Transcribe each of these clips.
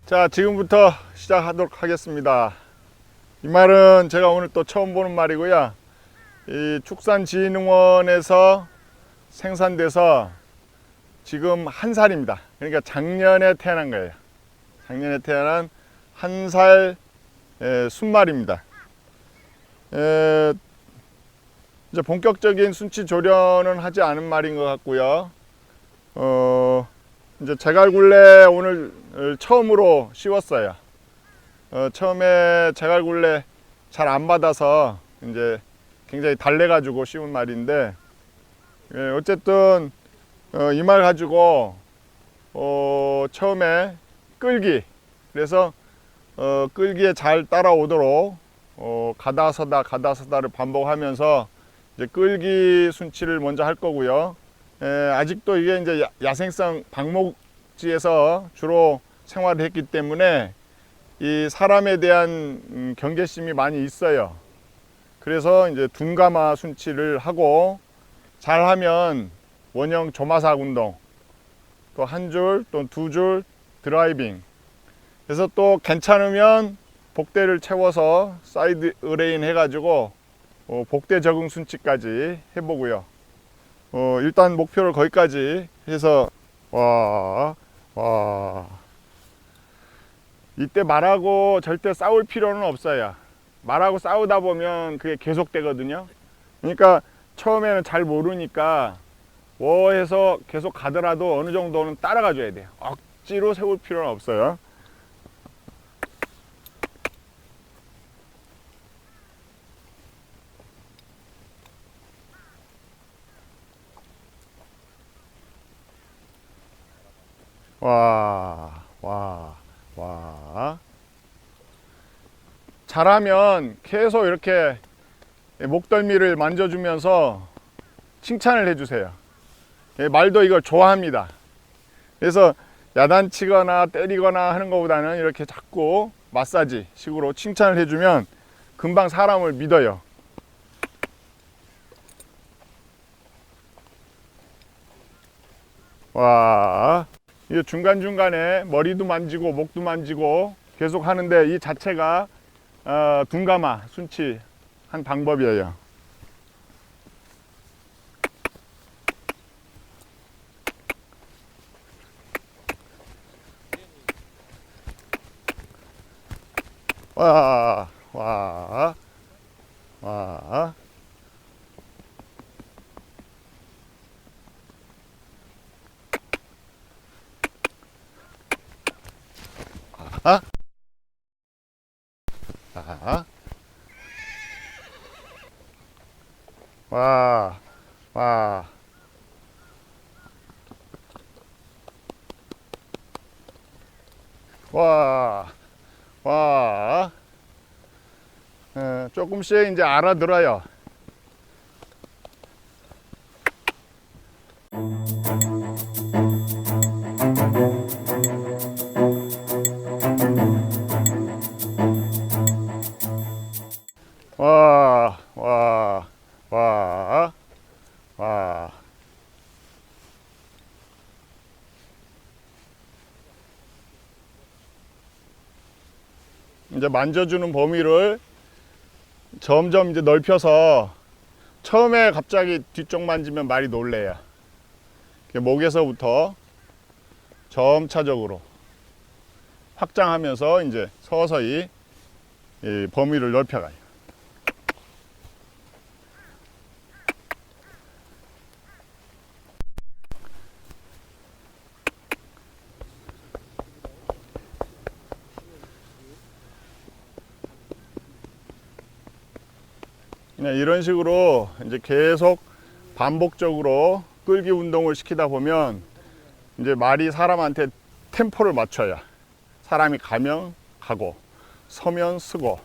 자, 지금부터 시작하도록 하겠습니다. 이 말은 제가 오늘 또 처음 보는 말이고요. 이 축산진흥원에서 생산돼서 지금 한 살입니다. 그러니까 작년에 태어난 거예요. 작년에 태어난 한 살 순말입니다. 이제 본격적인 순치 조련은 하지 않은 말인 것 같고요. 이제 제갈굴레 오늘 처음으로 씌웠어요. 처음에 제갈굴레 잘 안 받아서 이제 굉장히 달래가지고 씌운 말인데, 어쨌든 이 말 가지고 처음에 끌기, 그래서 끌기에 잘 따라오도록 가다서다를 반복하면서 이제 끌기 순치를 먼저 할 거고요. 아직도 이게 이제 야생성 방목지에서 주로 생활을 했기 때문에 이 사람에 대한 경계심이 많이 있어요. 그래서 이제 둔가마 순치를 하고, 잘하면 원형 조마삭 운동, 또 한 줄 또 두 줄 드라이빙, 그래서 또 괜찮으면 복대를 채워서 사이드 의레인 해가지고 복대 적응 순치까지 해보고요. 일단 목표를 거기까지 해서 이때 말하고 절대 싸울 필요는 없어요. 말하고 싸우다 보면 그게 계속되거든요. 그러니까 처음에는 잘 모르니까 해서 계속 가더라도 어느 정도는 따라가 줘야 돼요. 억지로 세울 필요는 없어요. 잘하면 계속 이렇게 목덜미를 만져주면서 칭찬을 해주세요. 말도 이걸 좋아합니다. 그래서 야단치거나 때리거나 하는 것보다는 이렇게 자꾸 마사지 식으로 칭찬을 해주면 금방 사람을 믿어요. 이게 중간중간에 머리도 만지고 목도 만지고 계속 하는데, 이 자체가 둔가마 순치 한 방법이에요. 조금씩 이제 알아들어요. 이제 만져주는 범위를 점점 이제 넓혀서, 처음에 갑자기 뒤쪽 만지면 말이 놀래요. 목에서부터 점차적으로 확장하면서 이제 서서히 이 범위를 넓혀가요. 이런 식으로 이제 계속 반복적으로 끌기 운동을 시키다 보면 이제 말이 사람한테 템포를 맞춰야, 사람이 가면 가고 서면 서고.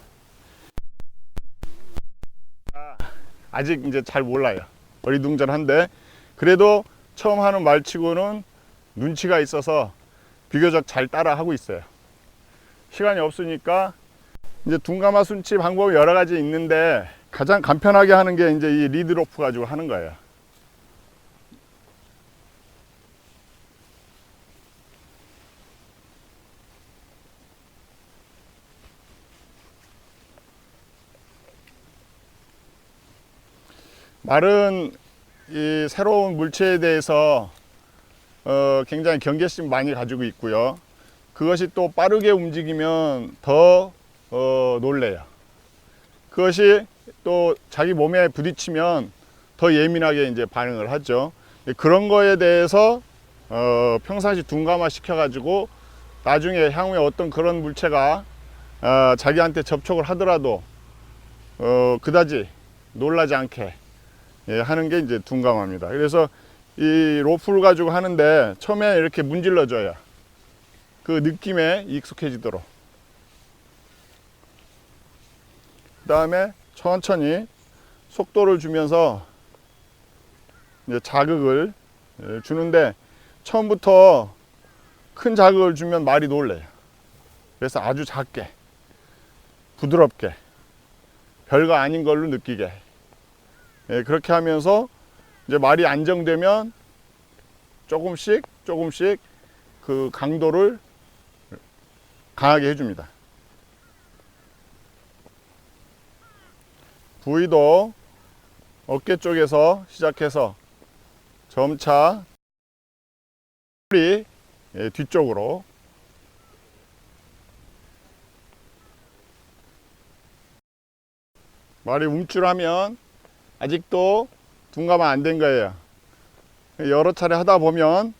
아직 이제 잘 몰라요. 어리둥절한데 그래도 처음 하는 말치고는 눈치가 있어서 비교적 잘 따라 하고 있어요. 시간이 없으니까 이제 둔가마 순치 방법이 여러 가지 있는데, 가장 간편하게 하는 게 이제 이 리드 로프 가지고 하는 거예요. 말은 이 새로운 물체에 대해서 굉장히 경계심 많이 가지고 있고요. 그것이 또 빠르게 움직이면 더 놀래요. 그것이 또 자기 몸에 부딪히면 더 예민하게 이제 반응을 하죠. 그런 거에 대해서 평상시 둔감화 시켜가지고 나중에 향후에 어떤 그런 물체가 자기한테 접촉을 하더라도 그다지 놀라지 않게 하는 게 이제 둔감합니다. 그래서 이 로프를 가지고 하는데 처음에 이렇게 문질러 줘야 그 느낌에 익숙해지도록. 그 다음에 천천히 속도를 주면서 이제 자극을 주는데, 처음부터 큰 자극을 주면 말이 놀래요. 그래서 아주 작게, 부드럽게, 별거 아닌 걸로 느끼게, 그렇게 하면서 이제 말이 안정되면 조금씩 그 강도를 강하게 해줍니다. 부위도 어깨 쪽에서 시작해서 점차 허리 뒤쪽으로, 말이 움찔하면 아직도 둔감은 안 된 거예요. 여러 차례 하다 보면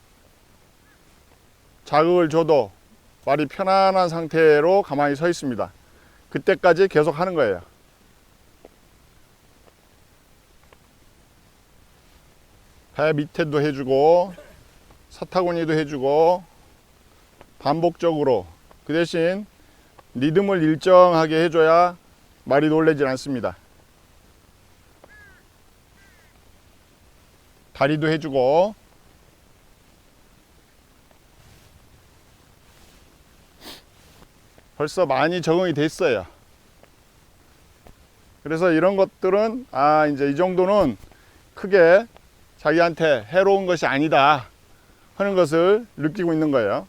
자극을 줘도 말이 편안한 상태로 가만히 서 있습니다. 그때까지 계속 하는 거예요. 배 밑에도 해주고 사타구니도 해주고 반복적으로, 그 대신 리듬을 일정하게 해줘야 말이 놀라질 않습니다. 다리도 해주고. 벌써 많이 적응이 됐어요. 그래서 이런 것들은 이제 이 정도는 크게 자기한테 해로운 것이 아니다 하는 것을 느끼고 있는 거예요.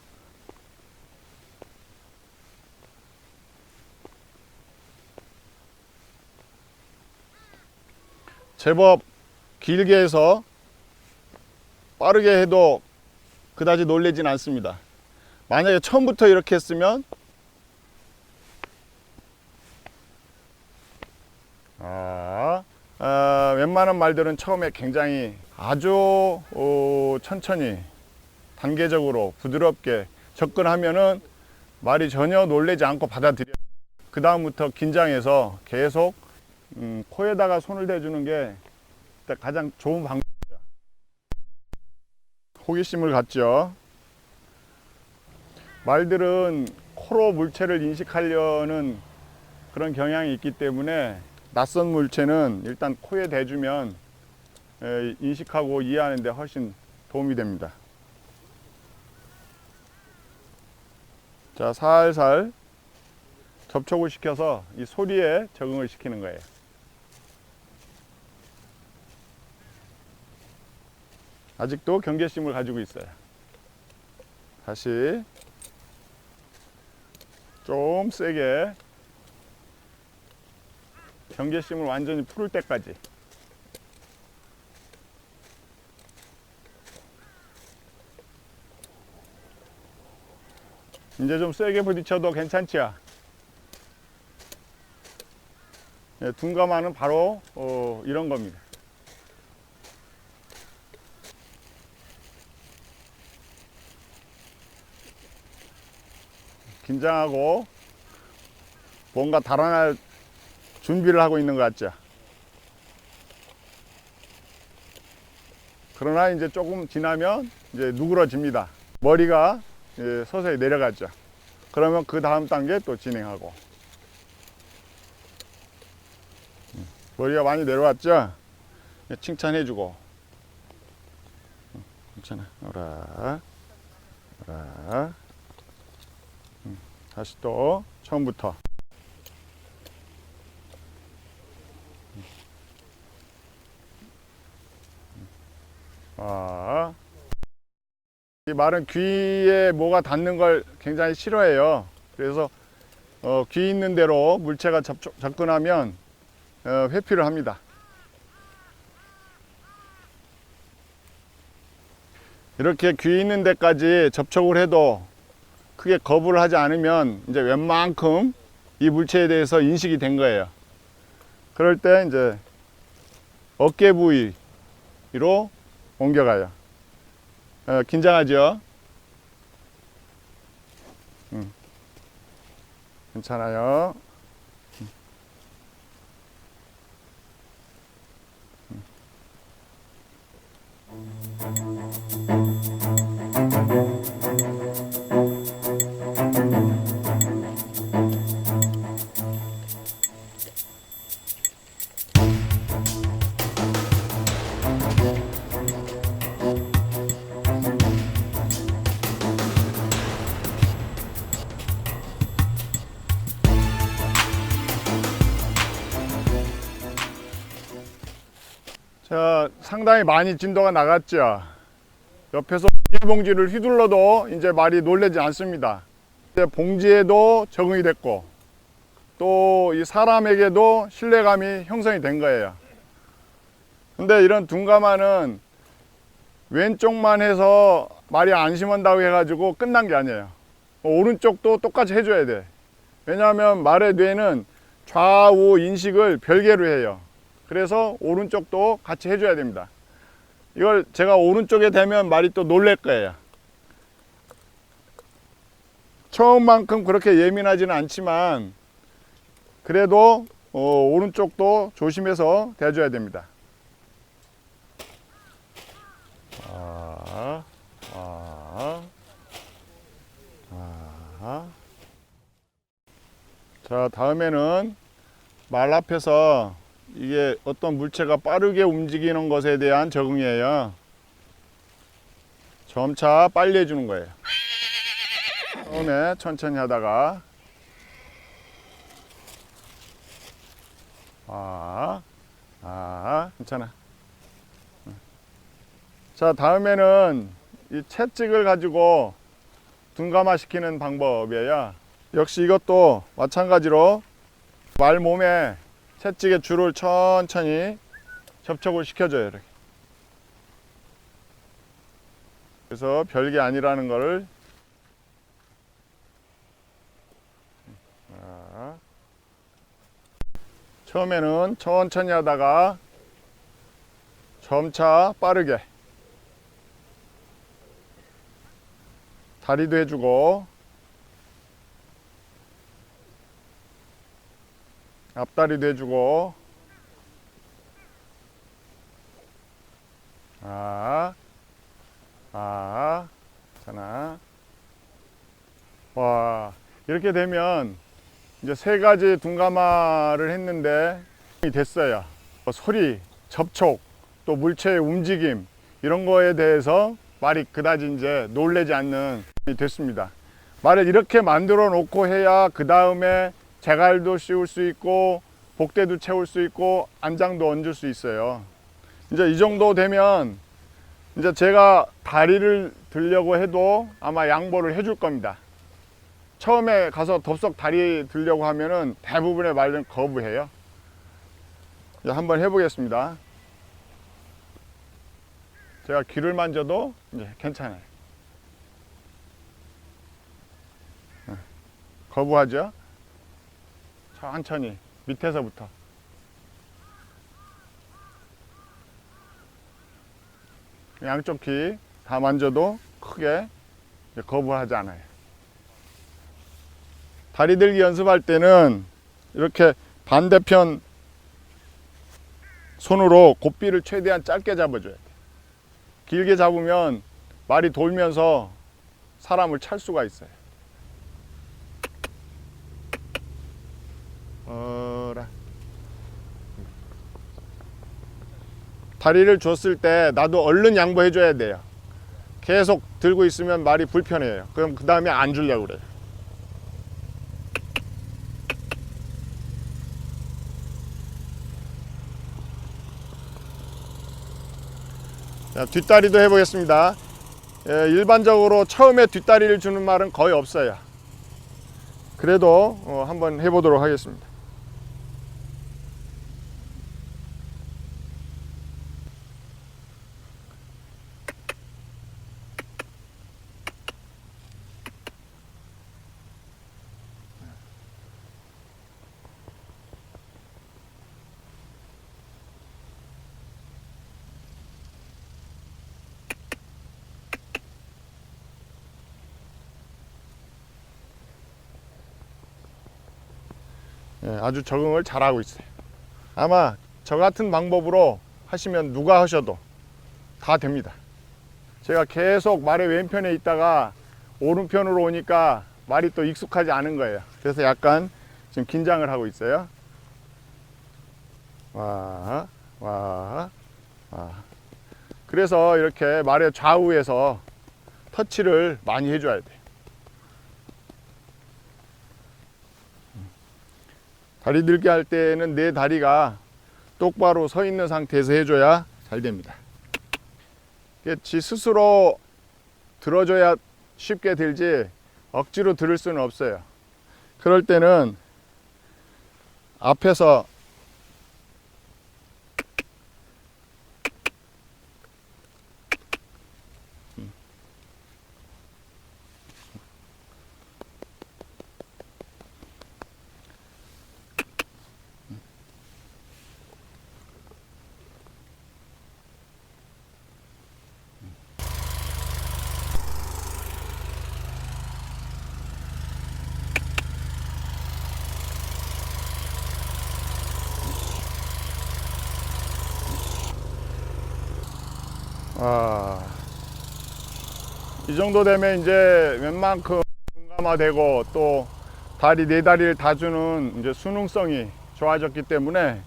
제법 길게 해서 빠르게 해도 그다지 놀라진 않습니다. 만약에 처음부터 이렇게 했으면 웬만한 말들은 처음에 굉장히 아주 천천히 단계적으로 부드럽게 접근하면은 말이 전혀 놀라지 않고 받아들여. 그 다음부터 긴장해서 계속 코에다가 손을 대주는 게 가장 좋은 방법이에요. 호기심을 갖죠. 말들은 코로 물체를 인식하려는 그런 경향이 있기 때문에 낯선 물체는 일단 코에 대주면 인식하고 이해하는 데 훨씬 도움이 됩니다. 자, 살살 접촉을 시켜서 이 소리에 적응을 시키는 거예요. 아직도 경계심을 가지고 있어요. 다시 좀 세게, 경계심을 완전히 풀을 때까지. 이제 좀 세게 부딪혀도 괜찮지요? 둔감함은 바로 이런 겁니다. 긴장하고 뭔가 달아날 준비를 하고 있는 것 같죠? 그러나 이제 조금 지나면 이제 누그러집니다. 머리가 서서히 내려가죠. 그러면 그 다음 단계 또 진행하고. 머리가 많이 내려왔죠? 칭찬해주고. 괜찮아. 오라. 오라. 다시 또 처음부터. 이 말은 귀에 뭐가 닿는 걸 굉장히 싫어해요. 그래서 귀 있는 대로 물체가 접근하면 회피를 합니다. 이렇게 귀 있는 데까지 접촉을 해도 크게 거부를 하지 않으면 이제 웬만큼 이 물체에 대해서 인식이 된 거예요. 그럴 때 이제 어깨 부위로 옮겨가요. 긴장하죠? 괜찮아요. 자, 상당히 많이 진도가 나갔죠. 옆에서 비닐봉지를 휘둘러도 이제 말이 놀라지 않습니다. 이제 봉지에도 적응이 됐고 또 이 사람에게도 신뢰감이 형성이 된 거예요. 근데 이런 둔감화는 왼쪽만 해서 말이 안심한다고 해가지고 끝난 게 아니에요. 오른쪽도 똑같이 해줘야 돼. 왜냐하면 말의 뇌는 좌우 인식을 별개로 해요. 그래서 오른쪽도 같이 해줘야 됩니다. 이걸 제가 오른쪽에 대면 말이 또 놀랄 거예요. 처음만큼 그렇게 예민하지는 않지만 그래도 오른쪽도 조심해서 대줘야 됩니다. 자, 다음에는 말 앞에서 이게 어떤 물체가 빠르게 움직이는 것에 대한 적응이에요. 점차 빨리 해주는 거예요. 처음에 천천히 하다가 괜찮아. 자, 다음에는 이 채찍을 가지고 둔감화 시키는 방법이에요. 역시 이것도 마찬가지로 말 몸에 채찍의 줄을 천천히 접촉을 시켜줘요. 이렇게. 그래서 별게 아니라는 것을 처음에는 천천히 하다가 점차 빠르게 다리도 해주고 앞다리도 해주고 괜찮아. 와, 이렇게 되면 이제 세 가지 둔감화를 했는데 됐어요. 소리, 접촉, 또 물체의 움직임 이런 거에 대해서 말이 그다지 이제 놀라지 않는 됐습니다. 말을 이렇게 만들어 놓고 해야 그 다음에 재갈도 씌울 수 있고 복대도 채울 수 있고 안장도 얹을 수 있어요. 이제 이 정도 되면 이제 제가 다리를 들려고 해도 아마 양보를 해줄 겁니다. 처음에 가서 덥석 다리 들려고 하면은 대부분의 말들은 거부해요. 이제 한번 해보겠습니다. 제가 귀를 만져도 이제 괜찮아요. 거부하죠? 천천히 밑에서부터. 양쪽 귀 다 만져도 크게 거부하지 않아요. 다리 들기 연습할 때는 이렇게 반대편 손으로 고삐를 최대한 짧게 잡아줘야 돼. 길게 잡으면 말이 돌면서 사람을 찰 수가 있어요. 다리를 줬을 때 나도 얼른 양보해 줘야 돼요. 계속 들고 있으면 말이 불편해요. 그럼 그 다음에 안 주려고 그래요. 자, 뒷다리도 해보겠습니다. 일반적으로 처음에 뒷다리를 주는 말은 거의 없어요. 그래도 한번 해보도록 하겠습니다. 예, 아주 적응을 잘하고 있어요. 아마 저 같은 방법으로 하시면 누가 하셔도 다 됩니다. 제가 계속 말의 왼편에 있다가 오른편으로 오니까 말이 또 익숙하지 않은 거예요. 그래서 약간 지금 긴장을 하고 있어요. 와, 와, 와. 그래서 이렇게 말의 좌우에서 터치를 많이 해줘야 돼요. 다리 들기 할 때는 내 다리가 똑바로 서 있는 상태에서 해줘야 잘 됩니다. 지 스스로 들어줘야 쉽게 들지 억지로 들을 수는 없어요. 그럴 때는 앞에서 이 정도 되면 이제 웬만큼 둔감화되고 또 다리 네 다리를 다 주는 이제 수능성이 좋아졌기 때문에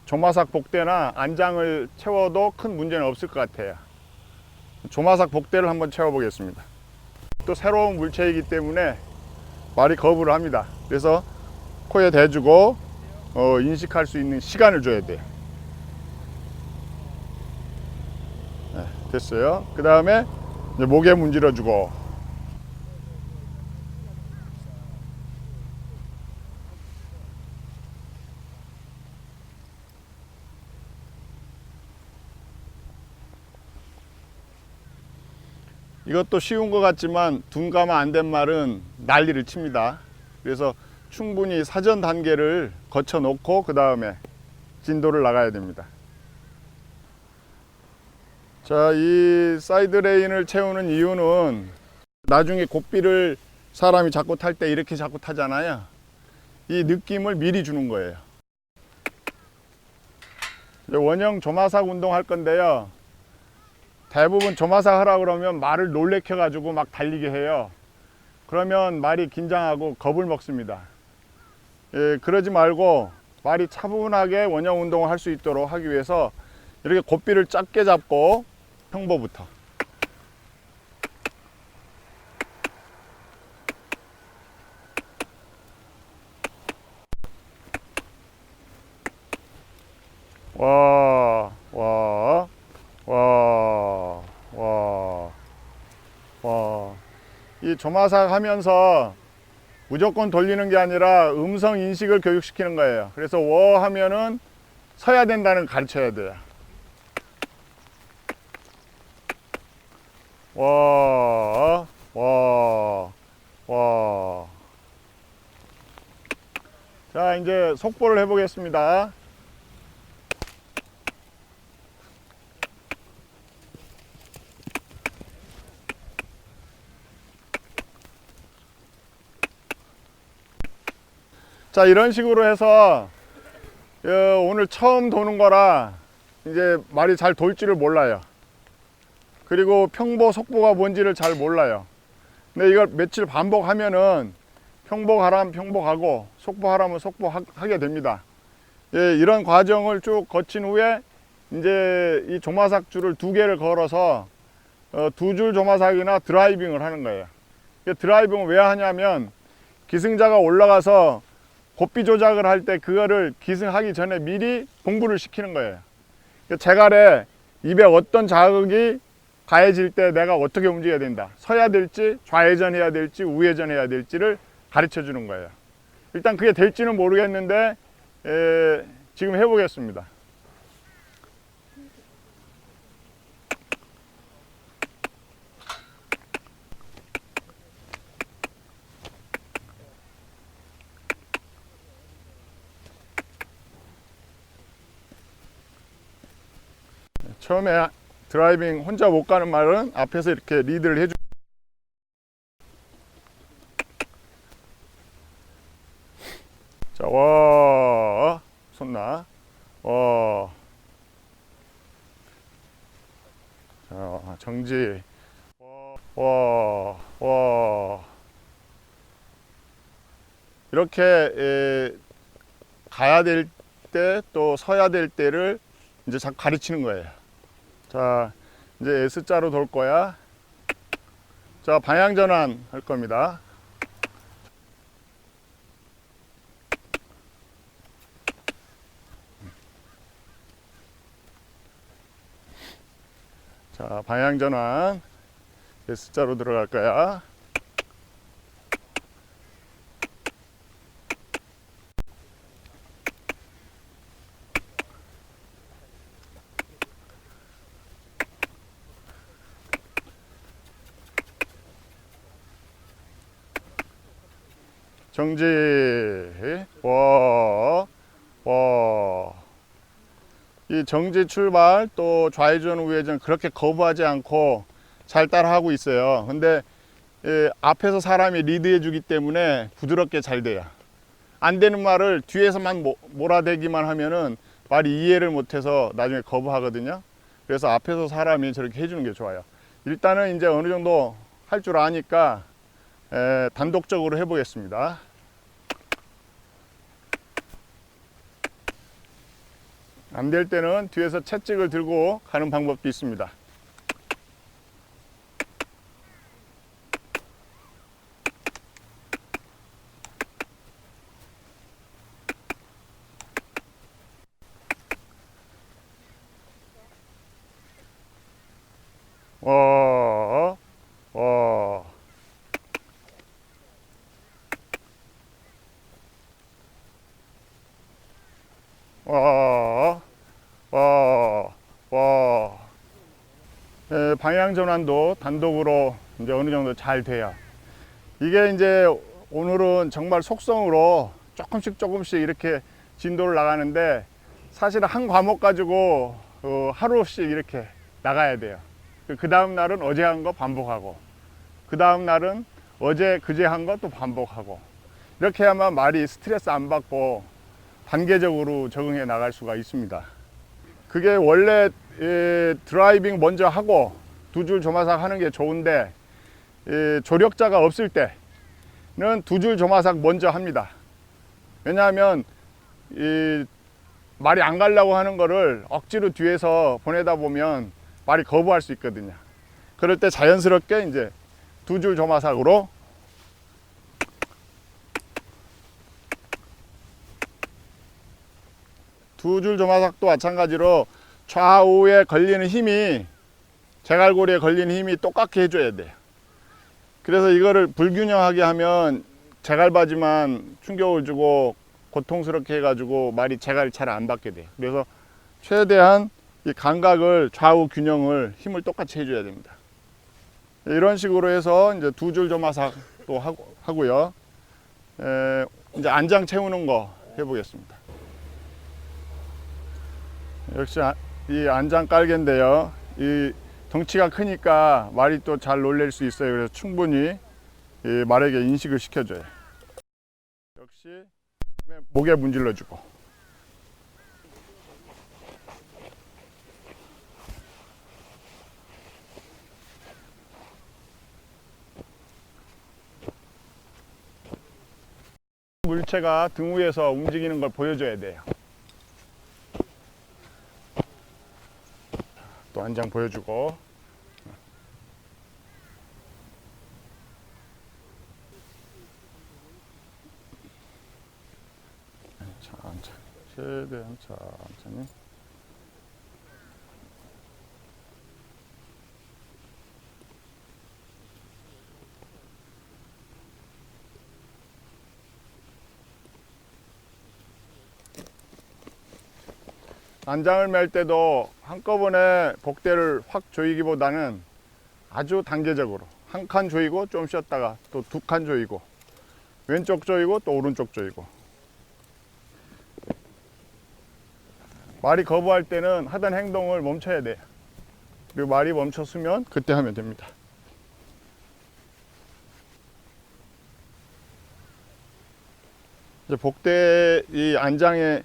조마삭 복대나 안장을 채워도 큰 문제는 없을 것 같아요. 조마삭 복대를 한번 채워 보겠습니다. 또 새로운 물체이기 때문에 말이 거부를 합니다. 그래서 코에 대주고 인식할 수 있는 시간을 줘야 돼요. 네, 됐어요. 그 다음에 목에 문질러 주고, 이것도 쉬운 것 같지만 둔감화 안 된 말은 난리를 칩니다. 그래서 충분히 사전 단계를 거쳐 놓고 그 다음에 진도를 나가야 됩니다. 자, 이 사이드 레인을 채우는 이유는 나중에 고삐를 사람이 자꾸 탈 때 이렇게 자꾸 타잖아요. 이 느낌을 미리 주는 거예요. 원형 조마삭 운동 할 건데요. 대부분 조마삭 하라 그러면 말을 놀래켜 가지고 막 달리게 해요. 그러면 말이 긴장하고 겁을 먹습니다. 예, 그러지 말고 말이 차분하게 원형 운동을 할 수 있도록 하기 위해서 이렇게 고삐를 작게 잡고 평보부터 와, 와, 와, 와, 와. 이 조마삭 하면서 무조건 돌리는 게 아니라 음성 인식을 교육시키는 거예요. 그래서 워 하면은 서야 된다는 걸 가르쳐야 돼요. 와, 와, 와. 자, 이제 속보를 해보겠습니다. 자, 이런 식으로 해서 오늘 처음 도는 거라 이제 말이 잘 돌 줄을 몰라요. 그리고 평보, 속보가 뭔지를 잘 몰라요. 근데 이걸 며칠 반복하면은 평보하라면 평보하고 속보하라면 속보하게 됩니다. 예, 이런 과정을 쭉 거친 후에 이제 이 조마삭 줄을 두 개를 걸어서 두 줄 조마삭이나 드라이빙을 하는 거예요. 드라이빙을 왜 하냐면 기승자가 올라가서 고삐 조작을 할 때 그거를 기승하기 전에 미리 공부를 시키는 거예요. 제갈에 입에 어떤 자극이 가해질 때 내가 어떻게 움직여야 된다. 서야 될지, 좌회전해야 될지, 우회전해야 될지를 가르쳐 주는 거예요. 일단 그게 될지는 모르겠는데 지금 해보겠습니다. 처음에 드라이빙 혼자 못 가는 말은 앞에서 이렇게 리드를 해주. 자, 와. 솟나. 자, 정지. 이렇게 가야 될 때 또 서야 될 때를 이제 자꾸 가르치는 거예요. 자, 이제 S자로 돌 거야. 자, 방향 전환 할 겁니다. 자, 방향 전환. S자로 들어갈 거야. 정지. 이 정지 출발 또 좌회전 우회전 그렇게 거부하지 않고 잘 따라하고 있어요. 근데 앞에서 사람이 리드해 주기 때문에 부드럽게 잘 돼요. 안 되는 말을 뒤에서만 몰아대기만 하면은 말이 이해를 못해서 나중에 거부하거든요. 그래서 앞에서 사람이 저렇게 해주는 게 좋아요. 일단은 이제 어느 정도 할 줄 아니까 단독적으로 해보겠습니다. 안 될 때는 뒤에서 채찍을 들고 가는 방법도 있습니다. 방향 전환도 단독으로 이제 어느 정도 잘 돼요. 이게 이제 오늘은 정말 속성으로 조금씩 이렇게 진도를 나가는데 사실은 한 과목 가지고 하루씩 이렇게 나가야 돼요. 그 다음 날은 어제 한 거 반복하고 그 다음 날은 어제 그제 한 거 또 반복하고 이렇게 하면 말이 스트레스 안 받고 단계적으로 적응해 나갈 수가 있습니다. 그게 원래 드라이빙 먼저 하고 두 줄 조마삭 하는 게 좋은데 조력자가 없을 때는 두 줄 조마삭 먼저 합니다. 왜냐하면 말이 안 가려고 하는 거를 억지로 뒤에서 보내다 보면 말이 거부할 수 있거든요. 그럴 때 자연스럽게 이제 두 줄 조마삭으로 두 줄 조마삭도 마찬가지로 좌우에 걸리는 힘이 제갈고리에 걸리는 힘이 똑같게 해줘야 돼요. 그래서 이거를 불균형하게 하면 제갈바지만 충격을 주고 고통스럽게 해가지고 말이 제갈이 잘 안 받게 돼요. 그래서 최대한 이 감각을 좌우 균형을 힘을 똑같이 해줘야 됩니다. 이런 식으로 해서 이제 두 줄 조마삭도 하고요. 이제 안장 채우는 거 해보겠습니다. 역시 이 안장 깔개인데요. 이 덩치가 크니까 말이 또 잘 놀랄 수 있어요. 그래서 충분히 이 말에게 인식을 시켜줘요. 역시 목에 문질러주고. 물체가 등 위에서 움직이는 걸 보여줘야 돼요. 또 한 장 보여주고. 천천히, 최대한 천천히. 안장을 맬 때도 한꺼번에 복대를 확 조이기보다는 아주 단계적으로 한 칸 조이고 좀 쉬었다가 또 두 칸 조이고 왼쪽 조이고 또 오른쪽 조이고. 말이 거부할 때는 하던 행동을 멈춰야 돼요. 그리고 말이 멈췄으면 그때 하면 됩니다. 이제 복대 이 안장의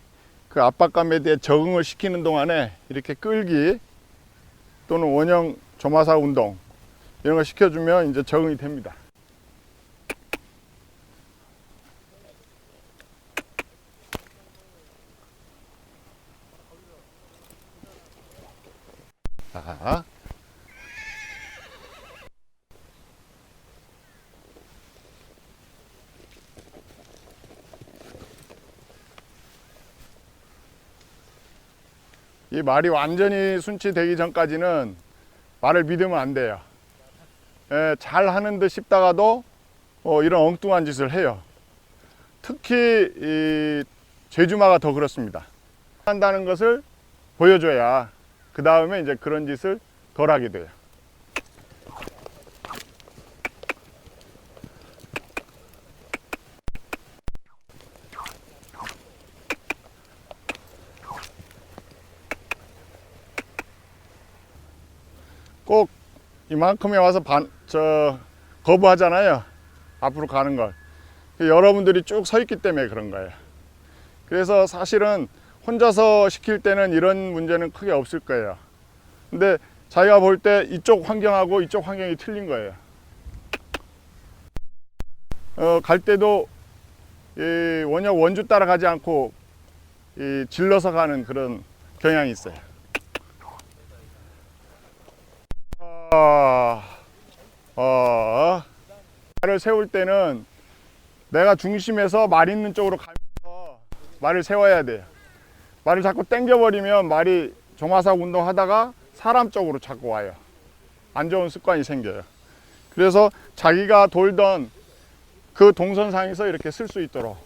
그 압박감에 대해 적응을 시키는 동안에 이렇게 끌기 또는 원형 조마사 운동 이런 거 시켜주면 이제 적응이 됩니다. 자. 이 말이 완전히 순치되기 전까지는 말을 믿으면 안 돼요. 잘 하는 듯 싶다가도 이런 엉뚱한 짓을 해요. 특히 이 제주마가 더 그렇습니다. 한다는 것을 보여줘야 그 다음에 이제 그런 짓을 덜 하게 돼요. 꼭 이만큼에 와서 거부하잖아요. 앞으로 가는 걸. 여러분들이 쭉 서 있기 때문에 그런 거예요. 그래서 사실은 혼자서 시킬 때는 이런 문제는 크게 없을 거예요. 근데 자기가 볼 때 이쪽 환경하고 이쪽 환경이 틀린 거예요. 갈 때도 이 원형 원주 따라가지 않고 이 질러서 가는 그런 경향이 있어요. 말을 세울 때는 내가 중심에서 말 있는 쪽으로 가면서 말을 세워야 돼요. 말을 자꾸 당겨버리면 말이 조마사 운동하다가 사람 쪽으로 자꾸 와요. 안 좋은 습관이 생겨요. 그래서 자기가 돌던 그 동선상에서 이렇게 쓸 수 있도록.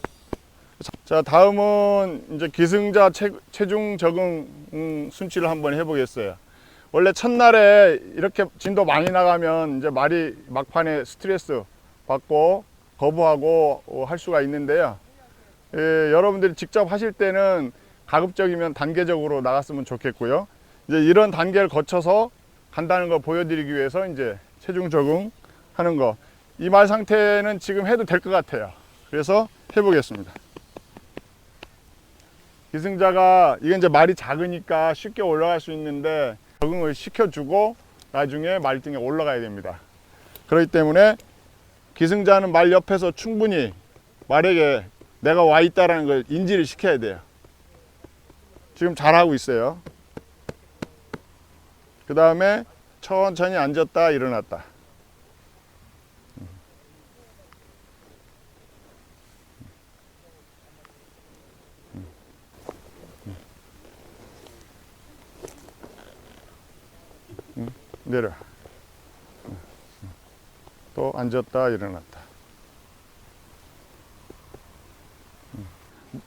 자, 다음은 이제 기승자 체중 적응 순치를 한번 해보겠어요. 원래 첫날에 이렇게 진도 많이 나가면 이제 말이 막판에 스트레스 받고 거부하고 할 수가 있는데요. 여러분들이 직접 하실 때는 가급적이면 단계적으로 나갔으면 좋겠고요. 이제 이런 단계를 거쳐서 간다는 걸 보여드리기 위해서 이제 체중 적응하는 거. 이 말 상태는 지금 해도 될 것 같아요. 그래서 해보겠습니다. 기승자가 이게 이제 말이 작으니까 쉽게 올라갈 수 있는데 적응을 시켜주고 나중에 말등에 올라가야 됩니다. 그렇기 때문에 기승자는 말 옆에서 충분히 말에게 내가 와 있다는 걸 인지를 시켜야 돼요. 지금 잘하고 있어요. 그 다음에 천천히 앉았다 일어났다. 내려. 또 앉았다 일어났다.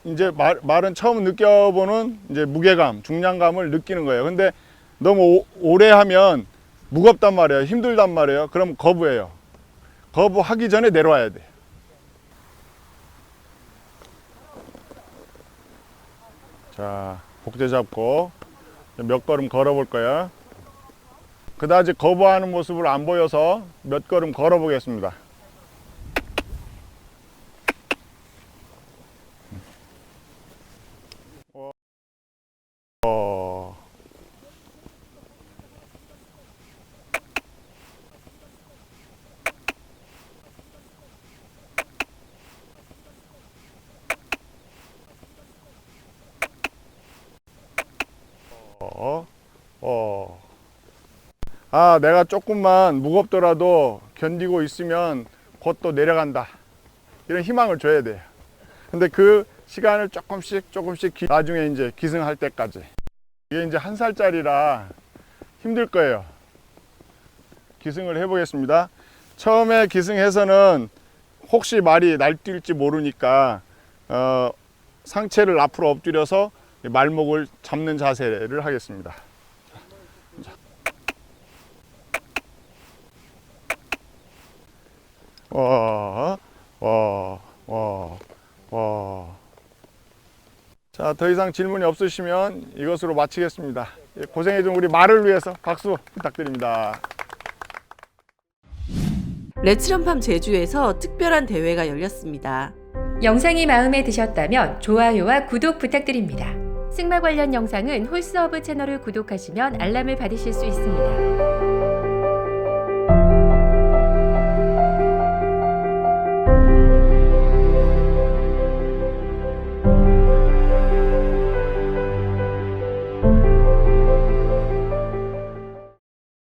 이제 말은 처음 느껴보는 이제 무게감, 중량감을 느끼는 거예요. 근데 너무 오래 하면 무겁단 말이에요. 힘들단 말이에요. 그럼 거부해요. 거부하기 전에 내려와야 돼. 자, 복대 잡고 몇 걸음 걸어볼 거야. 그다지 거부하는 모습을 안 보여서 몇 걸음 걸어 보겠습니다. 내가 조금만 무겁더라도 견디고 있으면 곧 또 내려간다. 이런 희망을 줘야 돼요. 근데 그 시간을 조금씩 나중에 이제 기승할 때까지. 이게 이제 1살짜리라 힘들 거예요. 기승을 해보겠습니다. 처음에 기승해서는 혹시 말이 날뛸지 모르니까 상체를 앞으로 엎드려서 말목을 잡는 자세를 하겠습니다. 자, 더 이상 질문이 없으시면 이것으로 마치겠습니다. 고생해준 우리 말을 위해서 박수 부탁드립니다. 레츠런팜 제주에서 특별한 대회가 열렸습니다. 영상이 마음에 드셨다면 좋아요와 구독 부탁드립니다. 승마 관련 영상은 홀스허브 채널을 구독하시면 알람을 받으실 수 있습니다.